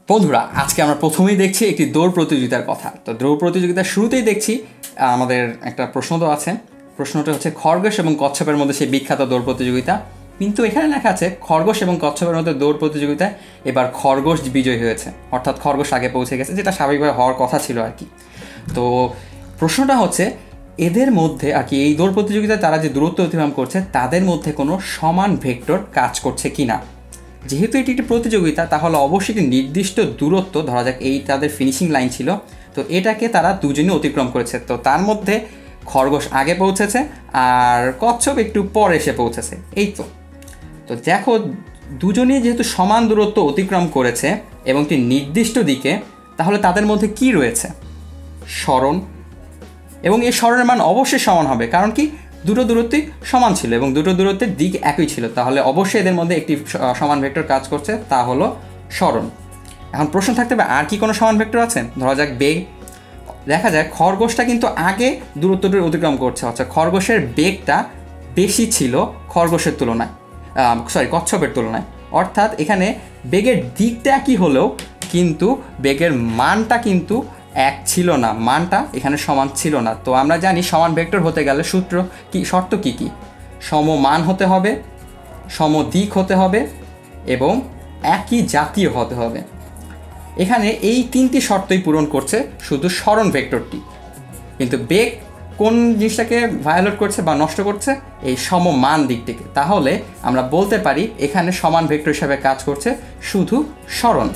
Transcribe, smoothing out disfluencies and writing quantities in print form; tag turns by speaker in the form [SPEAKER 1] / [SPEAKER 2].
[SPEAKER 1] বন্ধুরা আজকে আমরা প্রথমেই দেখছি একটি দৌড় প্রতিযোগিতার কথা। তো দৌড় প্রতিযোগিতার শুরুতেই দেখছি আমাদের একটা প্রশ্ন তো আছে। প্রশ্নটা হচ্ছে খরগোশ এবং কচ্ছপের মধ্যে সেই বিখ্যাত দৌড় প্রতিযোগিতা, কিন্তু এখানে লেখা আছে খরগোশ এবং কচ্ছপের মধ্যে দৌড় প্রতিযোগিতায় এবার খরগোশ বিজয়ী হয়েছে, অর্থাৎ খরগোশ আগে পৌঁছে গেছে, যেটা স্বাভাবিকভাবে হওয়ার কথা ছিল আর কি। তো প্রশ্নটা হচ্ছে এদের মধ্যে আর কি এই দৌড় প্রতিযোগিতায় তারা যে দূরত্ব অতিক্রম করছে তাদের মধ্যে কোনো সমান ভেক্টর কাজ করছে কিনা। যেহেতু এটি একটি প্রতিযোগিতা তাহলে অবশ্যই একটি নির্দিষ্ট দূরত্ব, ধরা যাক এই তাদের ফিনিশিং লাইন ছিল, তো এটাকে তারা দুজনই অতিক্রম করেছে। তো তার মধ্যে খরগোশ আগে পৌঁছেছে আর কচ্ছপ একটু পরে এসে পৌঁছেছে, এই তো। তো দেখো দুজনেই যেহেতু সমান দূরত্ব অতিক্রম করেছে এবং একটি নির্দিষ্ট দিকে, তাহলে তাদের মধ্যে কি রয়েছে? সরণ। এবং এই সরণের মান অবশ্যই সমান হবে, কারণ কি দুটো দূরত্বই সমান ছিল এবং দুটো দূরত্বের দিক একই ছিল, তাহলে অবশ্যই এদের মধ্যে একটি সমান ভেক্টর কাজ করছে, তা হলো সরণ। এখন প্রশ্ন থাকতে হবে আর কি কোনো সমান ভেক্টর আছে? ধরা যাক বেগ। দেখা যায় খরগোশটা কিন্তু আগে দূরত্বটি অতিক্রম করছে, অর্থাৎ খরগোশের বেগটা বেশি ছিল খরগোশের তুলনায়, কচ্ছপের তুলনায়। অর্থাৎ এখানে বেগের দিকটা একই হলেও কিন্তু বেগের মানটা কিন্তু এক ছিল না, মানটা এখানে সমান ছিল না। তো আমরা জানি সমান ভেক্টর হতে গেলে সূত্র কি, শর্ত কি কি? সমমান হতে হবে, সমদিক হতে হবে এবং একই জাতীয় হতে হবে। এখানে এই তিনটি শর্তই পূরণ করছে শুধু সরণ ভেক্টরটি, কিন্তু বেগ কোন জিনিসটাকে ভায়োলেট করছে বা নষ্ট করছে? এই সমমান দিকটিকে। তাহলে আমরা বলতে পারি এখানে সমান ভেক্টর হিসাবে কাজ করছে শুধু সরণ।